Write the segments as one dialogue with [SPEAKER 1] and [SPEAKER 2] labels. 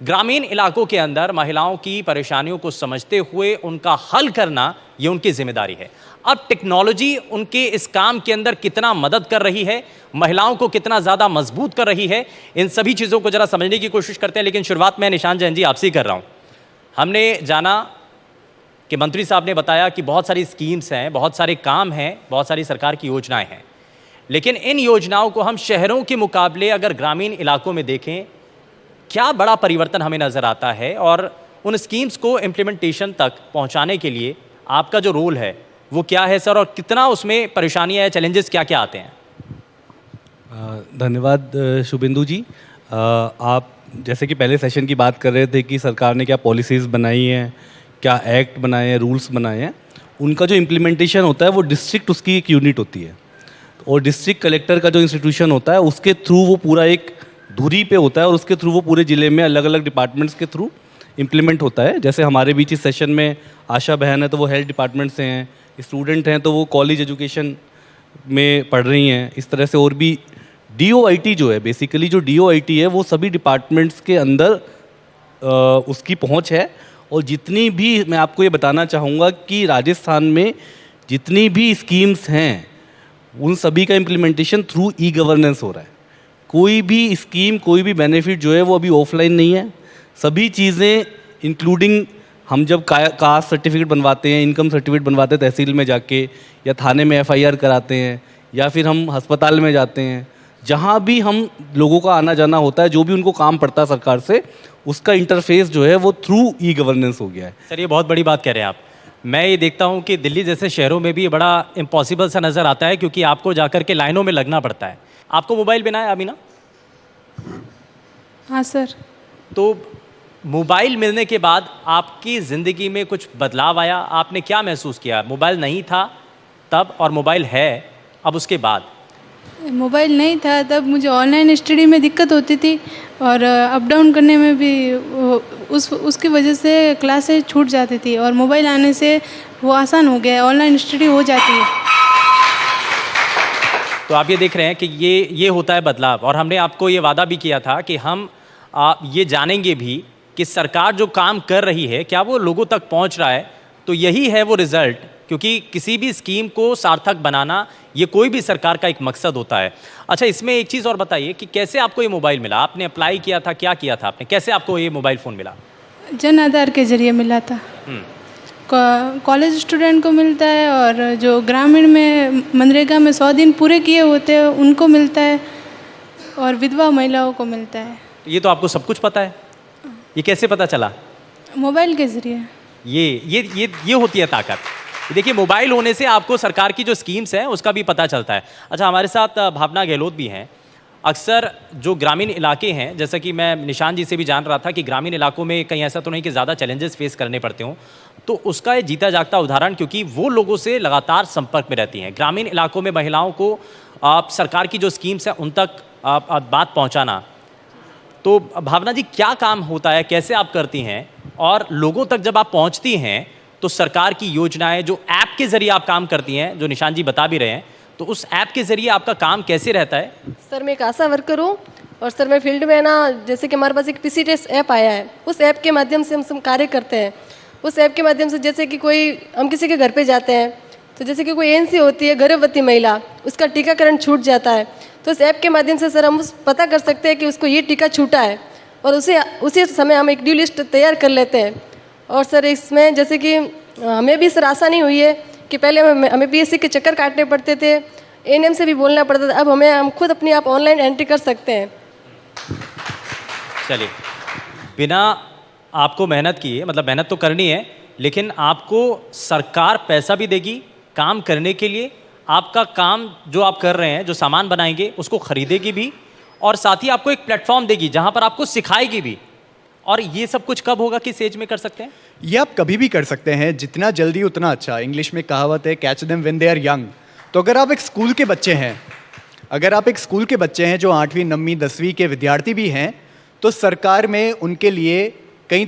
[SPEAKER 1] ग्रामीण इलाकों के अंदर महिलाओं की परेशानियों को समझते हुए उनका हल करना ये उनकी जिम्मेदारी है। अब टेक्नोलॉजी उनके इस काम के अंदर कितना मदद कर रही है, महिलाओं को कितना ज़्यादा मजबूत कर रही है, इन सभी चीज़ों को जरा समझने की कोशिश करते हैं। लेकिन शुरुआत मैं निशान जैन जी आपसे ही कर रहा हूँ। हमने जाना कि मंत्री साहब ने बताया कि बहुत सारी स्कीम्स हैं, बहुत सारे काम हैं, बहुत सारी सरकार की योजनाएं हैं, लेकिन इन योजनाओं को हम शहरों के मुकाबले अगर ग्रामीण इलाकों में देखें, क्या बड़ा परिवर्तन हमें नज़र आता है और उन स्कीम्स को इम्प्लीमेंटेशन तक पहुंचाने के लिए आपका जो रोल है वो क्या है सर, और कितना उसमें परेशानियां या चैलेंजेस क्या क्या आते हैं?
[SPEAKER 2] धन्यवाद शुभेंदु जी। आप जैसे कि पहले सेशन की बात कर रहे थे कि सरकार ने क्या पॉलिसीज़ बनाई हैं, क्या एक्ट बनाए हैं, रूल्स बनाए हैं, उनका जो इम्प्लीमेंटेशन होता है वो डिस्ट्रिक्ट उसकी एक यूनिट होती है, और डिस्ट्रिक्ट कलेक्टर का जो इंस्टीट्यूशन होता है उसके थ्रू वो पूरा एक धुरी पे होता है और उसके थ्रू वो पूरे ज़िले में अलग अलग डिपार्टमेंट्स के थ्रू इम्प्लीमेंट होता है। जैसे हमारे बीच इस सेशन में आशा बहन है तो वो हेल्थ डिपार्टमेंट से हैं, स्टूडेंट हैं तो वो कॉलेज एजुकेशन में पढ़ रही हैं। इस तरह से और भी DOIT जो है, बेसिकली जो DOIT है वो सभी डिपार्टमेंट्स के अंदर उसकी पहुंच है। और जितनी भी मैं आपको ये बताना चाहूँगा कि राजस्थान में जितनी भी स्कीम्स हैं उन सभी का इम्प्लीमेंटेशन थ्रू E-गवर्नेंस हो रहा है। कोई भी स्कीम, कोई भी बेनिफिट जो है वो अभी ऑफलाइन नहीं है। सभी चीज़ें इंक्लूडिंग हम जब कास्ट सर्टिफिकेट बनवाते हैं, इनकम सर्टिफिकेट बनवाते हैं तहसील में जाके, या थाने में FIR कराते हैं, या फिर हम अस्पताल में जाते हैं, जहाँ भी हम लोगों का आना जाना होता है, जो भी उनको काम पड़ता है सरकार से, उसका इंटरफेस जो है वो थ्रू E-गवर्नेंस हो गया है।
[SPEAKER 1] सर ये बहुत बड़ी बात कह रहे हैं आप। मैं ये देखता हूँ कि दिल्ली जैसे शहरों में भी ये बड़ा इम्पॉसिबल सा नज़र आता है, क्योंकि आपको जाकर के लाइनों में लगना पड़ता है। आपको मोबाइल बिना है अमीना?
[SPEAKER 3] हाँ सर।
[SPEAKER 1] तो मोबाइल मिलने के बाद आपकी ज़िंदगी में कुछ बदलाव आया? आपने क्या महसूस किया? मोबाइल नहीं था तब और मोबाइल है अब उसके बाद?
[SPEAKER 3] मोबाइल नहीं था तब मुझे ऑनलाइन स्टडी में दिक्कत होती थी और अप डाउन करने में भी उसकी वजह से क्लासेस छूट जाती थी, और मोबाइल आने से वो आसान हो गया है, ऑनलाइन स्टडी हो जाती है।
[SPEAKER 1] तो आप ये देख रहे हैं कि ये होता है बदलाव, और हमने आपको ये वादा भी किया था कि हम ये जानेंगे भी कि सरकार जो काम कर रही है क्या वो लोगों तक पहुंच रहा है। तो यही है वो रिज़ल्ट, क्योंकि किसी भी स्कीम को सार्थक बनाना ये कोई भी सरकार का एक मकसद होता है। अच्छा, इसमें एक चीज़ और बताइए कि कैसे आपको ये मोबाइल मिला? आपने अप्लाई किया था, क्या किया था आपने, कैसे आपको ये मोबाइल फ़ोन मिला?
[SPEAKER 3] जन आधार के जरिए मिला था। कॉलेज स्टूडेंट को मिलता है, और जो ग्रामीण में मनरेगा में 100 दिन पूरे किए होते हैं उनको मिलता है, और विधवा महिलाओं को मिलता है।
[SPEAKER 1] ये तो आपको सब कुछ पता है, ये कैसे पता चला?
[SPEAKER 3] मोबाइल के ज़रिए।
[SPEAKER 1] ये होती है ताकत। देखिए, मोबाइल होने से आपको सरकार की जो स्कीम्स हैं उसका भी पता चलता है। अच्छा, हमारे साथ भावना गहलोत भी हैं। अक्सर जो ग्रामीण इलाके हैं, जैसा कि मैं निशान जी से भी जान रहा था कि ग्रामीण इलाकों में कहीं ऐसा तो नहीं कि ज़्यादा चैलेंजेस फेस करने पड़ते हों, तो उसका ये जीता जागता उदाहरण, क्योंकि वो लोगों से लगातार संपर्क में रहती हैं। ग्रामीण इलाकों में महिलाओं को सरकार की जो स्कीम्स हैं उन तक बात पहुँचाना। तो भावना जी, क्या काम होता है, कैसे आप करती हैं, और लोगों तक जब आप पहुंचती हैं तो सरकार की योजनाएं जो ऐप के जरिए आप काम करती हैं, जो निशान जी बता भी रहे हैं, तो उस ऐप के जरिए आपका काम कैसे रहता है?
[SPEAKER 4] सर मैं एक आशा वर्कर हूँ, और सर मैं फील्ड में ना, जैसे कि हमारे पास एक PCTS ऐप आया है, उस ऐप के माध्यम से हम कार्य करते हैं। उस ऐप के माध्यम से जैसे कि हम किसी के घर पे जाते हैं, तो जैसे कि कोई ANC होती है गर्भवती महिला, उसका टीकाकरण छूट जाता है, तो इस ऐप के माध्यम से सर हम पता कर सकते हैं कि उसको ये टीका छूटा है, और उसी समय हम एक ड्यू लिस्ट तैयार कर लेते हैं। और सर इसमें जैसे कि हमें भी सर आसानी हुई है कि पहले हमें PSC के चक्कर काटने पड़ते थे, ANM से भी बोलना पड़ता था, अब हम खुद अपनी आप ऑनलाइन एंट्री कर सकते हैं।
[SPEAKER 1] चलिए, बिना आपको मेहनत किए, मतलब मेहनत तो करनी है, लेकिन आपको सरकार पैसा भी देगी काम करने के लिए। आपका काम जो आप कर रहे हैं, जो सामान बनाएंगे उसको खरीदेगी भी, और साथ ही आपको एक प्लेटफॉर्म देगी जहां पर आपको सिखाएगी भी। और ये सब कुछ कब होगा, किस एज में कर सकते हैं?
[SPEAKER 5] ये आप कभी भी कर सकते हैं, जितना जल्दी उतना अच्छा। इंग्लिश में कहावत है, catch them when they are young. तो अगर आप एक स्कूल के बच्चे हैं, जो 8वीं 9वीं 10वीं के विद्यार्थी भी हैं, तो सरकार में उनके लिए कई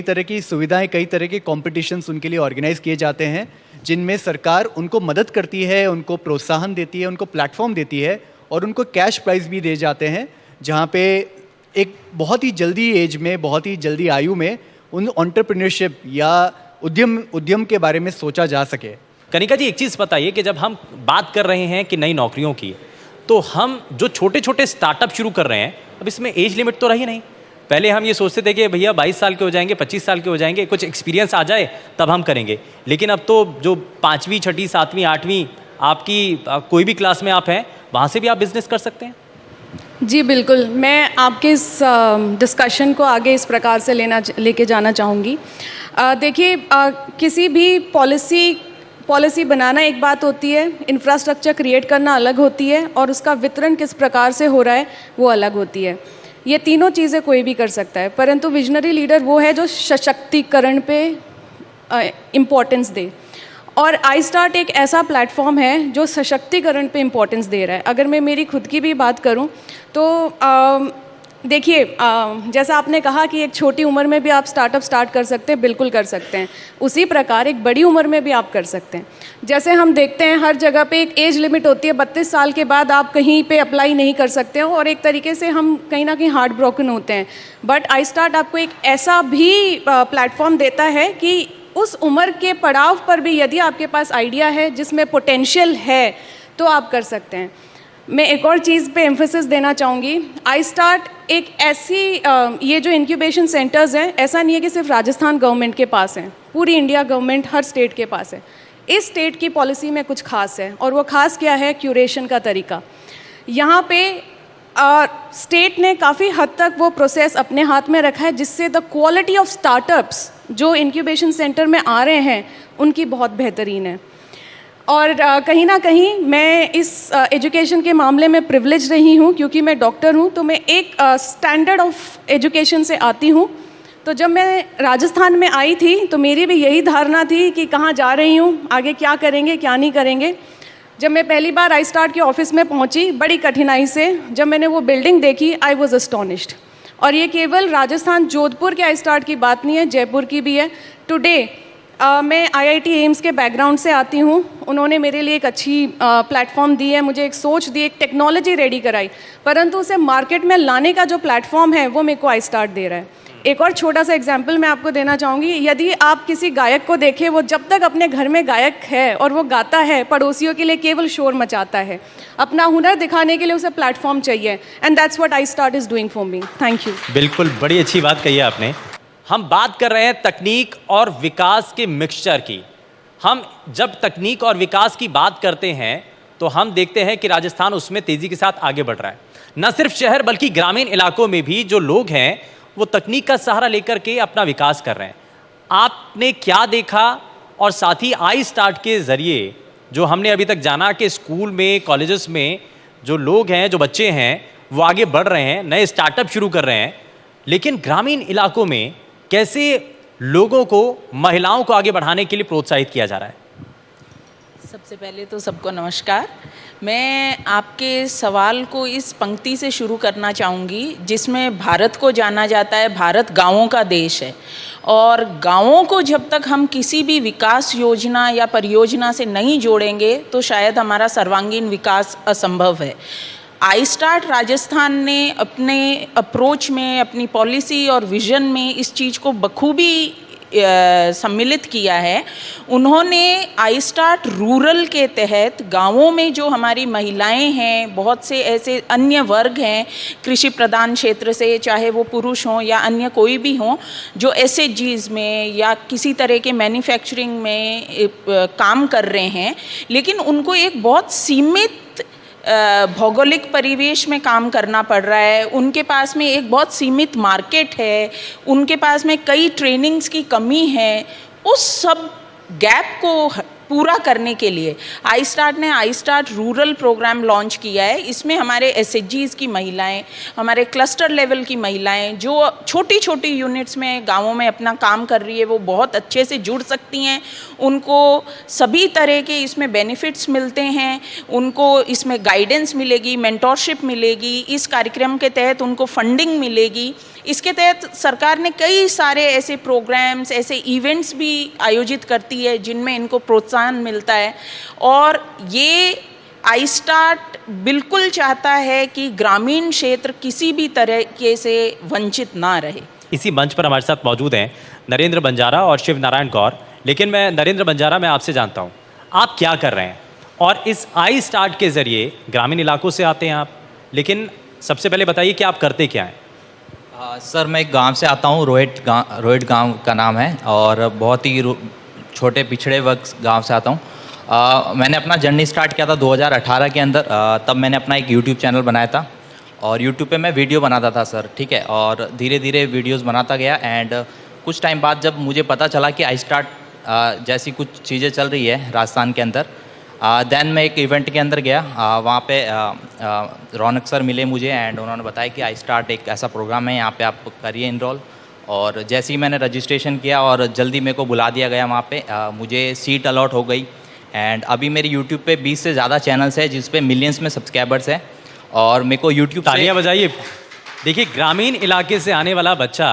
[SPEAKER 5] तरह की सुविधाएं, कई तरह के कॉम्पिटिशन्स उनके लिए ऑर्गेनाइज किए जाते हैं, जिनमें सरकार उनको मदद करती है, उनको प्रोत्साहन देती है, उनको प्लेटफॉर्म देती है, और उनको कैश प्राइज़ भी दे जाते हैं, जहाँ पे एक बहुत ही जल्दी एज में, बहुत ही जल्दी आयु में उन एंटरप्रेन्योरशिप या उद्यम के बारे में सोचा जा सके।
[SPEAKER 1] कनिका जी, एक चीज़ बताइए कि जब हम बात कर रहे हैं कि नई नौकरियों की, तो हम जो छोटे छोटे स्टार्टअप शुरू कर रहे हैं, अब इसमें एज लिमिट तो रही नहीं। पहले हम ये सोचते थे कि भैया 22 साल के हो जाएंगे, 25 साल के हो जाएंगे, कुछ एक्सपीरियंस आ जाए तब हम करेंगे। लेकिन अब तो जो 5वीं, 6ठी, 7वीं, 8वीं आपकी कोई भी क्लास में आप हैं, वहाँ से भी आप बिजनेस कर सकते हैं।
[SPEAKER 6] जी बिल्कुल, मैं आपके इस डिस्कशन को आगे इस प्रकार से लेके जाना चाहूँगी। देखिए, किसी भी पॉलिसी बनाना एक बात होती है, इंफ्रास्ट्रक्चर क्रिएट करना अलग होती है, और उसका वितरण किस प्रकार से हो रहा है वो अलग होती है। ये तीनों चीज़ें कोई भी कर सकता है, परंतु विजनरी लीडर वो है जो सशक्तिकरण पे इम्पोर्टेंस दे। और आई स्टार्ट एक ऐसा प्लेटफॉर्म है जो सशक्तिकरण पे इम्पोर्टेंस दे रहा है। अगर मैं मेरी खुद की भी बात करूं तो देखिए, जैसा आपने कहा कि एक छोटी उम्र में भी आप स्टार्टअप स्टार्ट कर सकते हैं, बिल्कुल कर सकते हैं। उसी प्रकार एक बड़ी उम्र में भी आप कर सकते हैं। जैसे हम देखते हैं हर जगह पे एक एज लिमिट होती है, 32 साल के बाद आप कहीं पे अप्लाई नहीं कर सकते हो, और एक तरीके से हम कहीं ना कहीं हार्ट ब्रोकन होते हैं। बट आई स्टार्ट आपको एक ऐसा भी प्लेटफॉर्म देता है कि उस उम्र के पड़ाव पर भी यदि आपके पास आइडिया है जिसमें पोटेंशियल है तो आप कर सकते हैं। मैं एक और चीज़ पे एम्फेसिस देना चाहूँगी। आई स्टार्ट एक ऐसी ये जो इंक्यूबेशन सेंटर्स हैं, ऐसा नहीं है कि सिर्फ राजस्थान गवर्नमेंट के पास हैं, पूरी इंडिया गवर्नमेंट हर स्टेट के पास है। इस स्टेट की पॉलिसी में कुछ खास है, और वो खास क्या है? क्यूरेशन का तरीका। यहाँ पे स्टेट ने काफ़ी हद तक वो प्रोसेस अपने हाथ में रखा है, जिससे द क्वालिटी ऑफ स्टार्टअप्स जो इंक्यूबेशन सेंटर में आ रहे हैं उनकी बहुत बेहतरीन है। और कहीं ना कहीं मैं इस एजुकेशन के मामले में प्रिविलेज रही हूँ, क्योंकि मैं डॉक्टर हूँ, तो मैं एक स्टैंडर्ड ऑफ एजुकेशन से आती हूँ। तो जब मैं राजस्थान में आई थी तो मेरी भी यही धारणा थी कि कहाँ जा रही हूँ, आगे क्या करेंगे क्या नहीं करेंगे। जब मैं पहली बार आई स्टार्ट के ऑफिस में पहुँची, बड़ी कठिनाई से जब मैंने वो बिल्डिंग देखी, आई वॉज अस्टॉनिश्ड। और ये केवल राजस्थान जोधपुर के आई स्टार्ट की बात नहीं है, जयपुर की भी है। टुडे मैं IIT एम्स के बैकग्राउंड से आती हूँ। उन्होंने मेरे लिए एक अच्छी प्लेटफॉर्म दी है, मुझे एक सोच दी, एक टेक्नोलॉजी रेडी कराई, परंतु उसे मार्केट में लाने का जो प्लेटफॉर्म है वो मेरे को आई स्टार्ट दे रहा है। एक और छोटा सा एग्जाम्पल मैं आपको देना चाहूँगी। यदि आप किसी गायक को देखें, वो जब तक अपने घर में गायक है और वो गाता है, पड़ोसियों के लिए केवल शोर मचाता है। अपना हुनर दिखाने के लिए उसे प्लेटफॉर्म चाहिए, and that's what I start is doing for me. Thank you.
[SPEAKER 1] बिल्कुल, बड़ी अच्छी बात कही है आपने। हम बात कर रहे हैं तकनीक और विकास के मिक्सचर की। हम जब तकनीक और विकास की बात करते हैं तो हम देखते हैं कि राजस्थान उसमें तेज़ी के साथ आगे बढ़ रहा है। न सिर्फ शहर बल्कि ग्रामीण इलाकों में भी जो लोग हैं वो तकनीक का सहारा लेकर के अपना विकास कर रहे हैं। आपने क्या देखा, और साथ ही आई स्टार्ट के ज़रिए जो हमने अभी तक जाना कि स्कूल में, कॉलेजेस में जो लोग हैं, जो बच्चे हैं, वो आगे बढ़ रहे हैं, नए स्टार्टअप शुरू कर रहे हैं, लेकिन ग्रामीण इलाकों में कैसे लोगों को, महिलाओं को आगे बढ़ाने के लिए प्रोत्साहित किया जा रहा है?
[SPEAKER 7] सबसे पहले तो सबको नमस्कार। मैं आपके सवाल को इस पंक्ति से शुरू करना चाहूँगी जिसमें भारत को जाना जाता है, भारत गांवों का देश है, और गांवों को जब तक हम किसी भी विकास योजना या परियोजना से नहीं जोड़ेंगे तो शायद हमारा सर्वांगीण विकास असंभव है। आई स्टार्ट राजस्थान ने अपने अप्रोच में, अपनी पॉलिसी और विज़न में इस चीज़ को बखूबी सम्मिलित किया है। उन्होंने आई स्टार्ट रूरल के तहत गांवों में जो हमारी महिलाएं हैं, बहुत से ऐसे अन्य वर्ग हैं कृषि प्रधान क्षेत्र से, चाहे वो पुरुष हों या अन्य कोई भी हों, जो SHGs में या किसी तरह के मैन्युफैक्चरिंग में काम कर रहे हैं, लेकिन उनको एक बहुत सीमित भौगोलिक परिवेश में काम करना पड़ रहा है। उनके पास में एक बहुत सीमित मार्केट है, उनके पास में कई ट्रेनिंग्स की कमी है। उस सब गैप को पूरा करने के लिए आई स्टार्ट ने iStart rural programme launch किया है। इसमें हमारे SHGs की महिलाएं, हमारे क्लस्टर लेवल की महिलाएं जो छोटी छोटी यूनिट्स में गांवों में अपना काम कर रही है, वो बहुत अच्छे से जुड़ सकती हैं। उनको सभी तरह के इसमें बेनिफिट्स मिलते हैं, उनको इसमें गाइडेंस मिलेगी, मेंटोरशिप मिलेगी, इस कार्यक्रम के तहत उनको फंडिंग मिलेगी। इसके तहत सरकार ने कई सारे ऐसे प्रोग्राम्स, ऐसे इवेंट्स भी आयोजित करती है जिनमें इनको प्रोत्साहन मिलता है। और ये आई स्टार्ट बिल्कुल चाहता है कि ग्रामीण क्षेत्र किसी भी तरीके से वंचित ना रहे।
[SPEAKER 1] इसी मंच पर हमारे साथ मौजूद हैं नरेंद्र बंजारा और शिव नारायण गौर। लेकिन मैं नरेंद्र बंजारा, मैं आपसे जानता हूँ आप क्या कर रहे हैं, और इस आई स्टार्ट के ज़रिए ग्रामीण इलाकों से आते हैं आप, लेकिन सबसे पहले बताइए कि आप करते क्या हैं?
[SPEAKER 8] सर मैं एक गांव से आता हूँ, रोहित गांव का नाम है, और बहुत ही छोटे पिछड़े वर्ग गांव से आता हूँ। मैंने अपना जर्नी स्टार्ट किया था 2018 के अंदर। तब मैंने अपना एक यूट्यूब चैनल बनाया था और यूट्यूब पे मैं वीडियो बनाता था सर, ठीक है। और धीरे धीरे वीडियोस बनाता गया एंड कुछ टाइम बाद जब मुझे पता चला कि आई स्टार्ट जैसी कुछ चीज़ें चल रही है राजस्थान के अंदर, देन मैं एक इवेंट के अंदर गया। वहाँ पे रौनक सर मिले मुझे एंड उन्होंने बताया कि आई स्टार्ट एक ऐसा प्रोग्राम है, यहाँ पे आप करिए इनरोल। और जैसे ही मैंने रजिस्ट्रेशन किया और जल्दी मेरे को बुला दिया गया वहाँ पे, मुझे सीट अलॉट हो गई एंड अभी मेरे यूट्यूब पे 20 से ज़्यादा चैनल्स है जिस पे मिलियंस में सब्सक्राइबर्स हैं और मेरे को यूट्यूब
[SPEAKER 1] तालियां बजाइए। देखिए, ग्रामीण इलाके से आने वाला बच्चा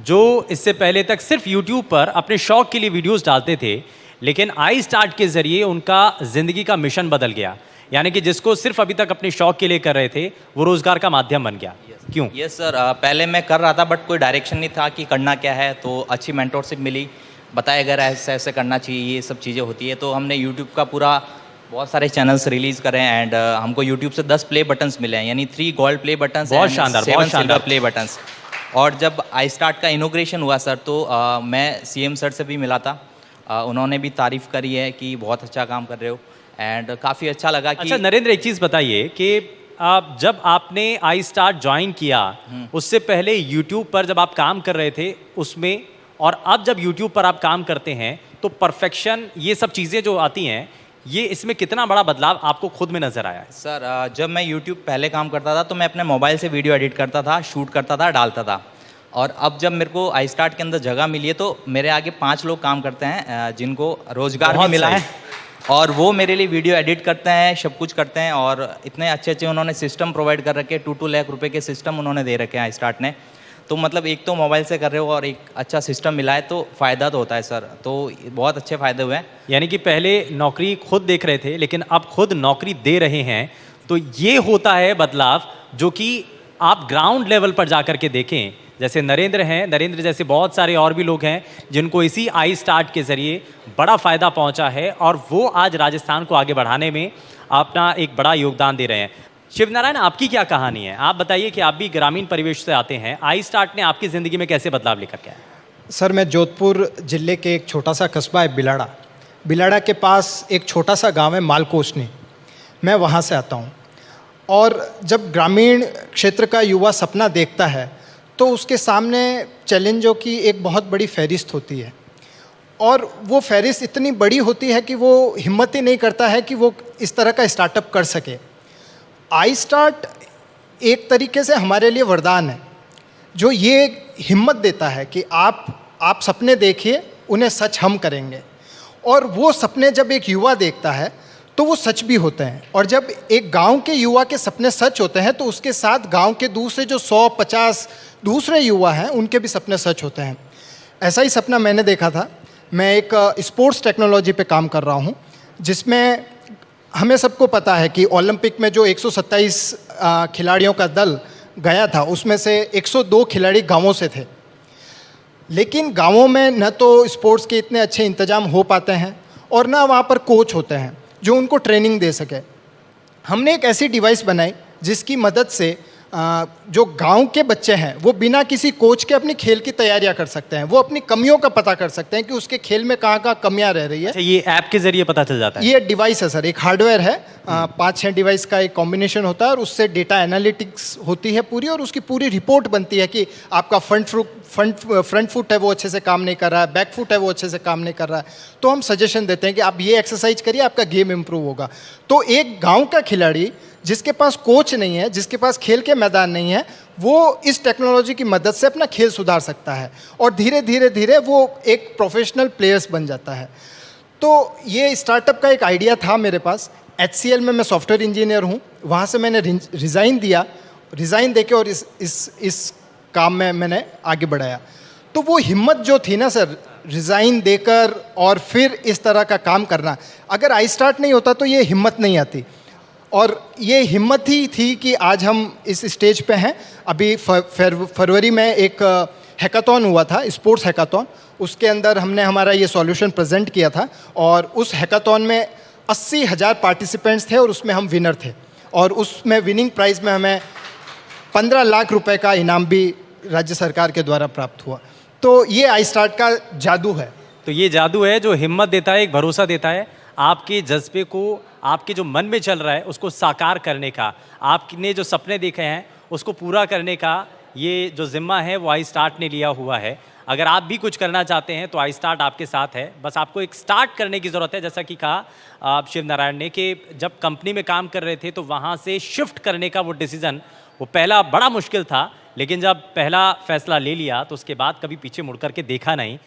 [SPEAKER 1] जो इससे पहले तक सिर्फ यूट्यूब पर अपने शौक के लिए वीडियोस डालते थे, लेकिन आई स्टार्ट के ज़रिए उनका ज़िंदगी का मिशन बदल गया। यानी कि जिसको सिर्फ अभी तक अपने शौक के लिए कर रहे थे, वो रोज़गार का माध्यम बन गया। क्यों?
[SPEAKER 8] यस सर, पहले मैं कर रहा था बट कोई डायरेक्शन नहीं था कि करना क्या है। तो अच्छी मेंटोरशिप मिली, बताया अगर ऐसे ऐसे करना चाहिए, ये सब चीज़ें होती है। तो हमने यूट्यूब का पूरा बहुत सारे चैनल्स रिलीज़ करें एंड हमको यूट्यूब से 10 प्ले बटन्स मिले हैं, यानी 3 गोल्ड प्ले बटन्स,
[SPEAKER 1] बहुत शानदार, बहुत शानदार
[SPEAKER 8] प्ले बटन्स। और जब आई स्टार्ट का इनॉग्रेशन हुआ सर, तो मैं सीएम सर से भी मिला था। उन्होंने भी तारीफ़ करी है कि बहुत अच्छा काम कर रहे हो एंड काफ़ी अच्छा लगा कि।
[SPEAKER 1] अच्छा नरेंद्र, एक चीज़ बताइए कि जब आपने आई स्टार्ट ज्वाइन किया, उससे पहले यूट्यूब पर जब आप काम कर रहे थे उसमें, और अब जब यूट्यूब पर आप काम करते हैं, तो परफेक्शन, ये सब चीज़ें जो आती हैं, ये इसमें कितना बड़ा बदलाव आपको खुद में नज़र आया है?
[SPEAKER 8] सर जब मैं यूट्यूब पहले काम करता था तो मैं अपने मोबाइल से वीडियो एडिट करता था, शूट करता था, डालता था। और अब जब मेरे को आई स्टार्ट के अंदर जगह मिली है तो मेरे आगे 5 लोग काम करते हैं जिनको रोज़गार भी मिला है, और वो मेरे लिए वीडियो एडिट करते हैं, सब कुछ करते हैं। और इतने अच्छे अच्छे उन्होंने सिस्टम प्रोवाइड कर रखे, 2 लाख रुपए के सिस्टम उन्होंने दे रखे हैं आई स्टार्ट ने। तो मतलब एक तो मोबाइल से कर रहे हो और एक अच्छा सिस्टम मिला है, तो फ़ायदा तो होता है सर। तो बहुत अच्छे फ़ायदे हुए हैं।
[SPEAKER 1] यानी कि पहले नौकरी खुद देख रहे थे, लेकिन अब खुद नौकरी दे रहे हैं। तो ये होता है बदलाव जो कि आप ग्राउंड लेवल पर जा कर के देखें। जैसे नरेंद्र हैं, नरेंद्र जैसे बहुत सारे और भी लोग हैं जिनको इसी आई स्टार्ट के ज़रिए बड़ा फ़ायदा पहुंचा है, और वो आज राजस्थान को आगे बढ़ाने में अपना एक बड़ा योगदान दे रहे हैं। शिवनारायण, आपकी क्या कहानी है? आप बताइए कि आप भी ग्रामीण परिवेश से आते हैं, आई स्टार्ट ने आपकी ज़िंदगी में कैसे बदलाव लेकर के आया?
[SPEAKER 9] सर मैं जोधपुर ज़िले के एक छोटा सा कस्बा है बिलाड़ा के पास एक छोटा सा गांव है मालकोसनी, मैं वहां से आता हूं। और जब ग्रामीण क्षेत्र का युवा सपना देखता है तो उसके सामने चैलेंजों की एक बहुत बड़ी फहरिस्त होती है, और वो फहरिस्त इतनी बड़ी होती है कि वो हिम्मत ही नहीं करता है कि वो इस तरह का स्टार्टअप कर सके। आई स्टार्ट एक तरीके से हमारे लिए वरदान है, जो ये हिम्मत देता है कि आप सपने देखिए, उन्हें सच हम करेंगे। और वो सपने जब एक युवा देखता है तो वो सच भी होते हैं, और जब एक गांव के युवा के सपने सच होते हैं तो उसके साथ गांव के दूसरे जो 100-50 दूसरे युवा हैं उनके भी सपने सच होते हैं। ऐसा ही सपना मैंने देखा था। मैं एक स्पोर्ट्स टेक्नोलॉजी पे काम कर रहा हूँ, जिसमें हमें सबको पता है कि ओलंपिक में जो 127 खिलाड़ियों का दल गया था, उसमें से 102 खिलाड़ी गांवों से थे। लेकिन गांवों में न तो स्पोर्ट्स के इतने अच्छे इंतजाम हो पाते हैं और ना वहाँ पर कोच होते हैं जो उनको ट्रेनिंग दे सके। हमने एक ऐसी डिवाइस बनाई जिसकी मदद से जो गांव के बच्चे हैं वो बिना किसी कोच के अपनी खेल की तैयारियां कर सकते हैं। वो अपनी कमियों का पता कर सकते हैं कि उसके खेल में कहाँ कहाँ कमियां रह रही है।
[SPEAKER 1] अच्छा, ये ऐप के जरिए पता चल जाता है?
[SPEAKER 9] ये डिवाइस है सर, एक हार्डवेयर है, 5-6 डिवाइस का एक कॉम्बिनेशन होता है और उससे डेटा एनालिटिक्स होती है पूरी, और उसकी पूरी रिपोर्ट बनती है कि आपका फ्रंट फुट है वो अच्छे से काम नहीं कर रहा है, बैक फुट है वो अच्छे से काम नहीं कर रहा है, तो हम सजेशन देते हैं कि आप ये एक्सरसाइज करिए, आपका गेम इंप्रूव होगा। तो एक गाँव का खिलाड़ी जिसके पास कोच नहीं है, जिसके पास खेल के मैदान नहीं है, वो इस टेक्नोलॉजी की मदद से अपना खेल सुधार सकता है और धीरे धीरे धीरे वो एक प्रोफेशनल प्लेयर्स बन जाता है। तो ये स्टार्टअप का एक आइडिया था मेरे पास। HCL में मैं सॉफ्टवेयर इंजीनियर हूँ, वहाँ से मैंने रिज़ाइन दिया, रिज़ाइन देके और इस काम में मैंने आगे बढ़ाया। तो वो हिम्मत जो थी ना सर, रिज़ाइन देकर और फिर इस तरह का काम करना, अगर आई स्टार्ट नहीं होता तो ये हिम्मत नहीं आती। और ये हिम्मत ही थी कि आज हम इस स्टेज पे हैं। अभी फरवरी में एक हैकाथॉन हुआ था, स्पोर्ट्स हैकाथॉन, उसके अंदर हमने हमारा ये सॉल्यूशन प्रेजेंट किया था और उस हैकाथॉन में 80,000 पार्टिसिपेंट्स थे और उसमें हम विनर थे और उसमें विनिंग प्राइज़ में हमें 15 लाख रुपए का इनाम भी राज्य सरकार के द्वारा प्राप्त हुआ। तो ये आई स्टार्ट का जादू है।
[SPEAKER 1] तो ये जादू है जो हिम्मत देता है, एक भरोसा देता है, आपके जज्बे को, आपके जो मन में चल रहा है उसको साकार करने का, आपने जो सपने देखे हैं उसको पूरा करने का ये जो जिम्मा है वो आई स्टार्ट ने लिया हुआ है। अगर आप भी कुछ करना चाहते हैं तो आई स्टार्ट आपके साथ है, बस आपको एक स्टार्ट करने की ज़रूरत है। जैसा कि कहा शिव नारायण ने कि जब कंपनी में काम कर रहे थे तो वहाँ से शिफ्ट करने का वो डिसीज़न, वो पहला बड़ा मुश्किल था, लेकिन जब पहला फैसला ले लिया तो उसके बाद कभी पीछे मुड़ कर के देखा नहीं।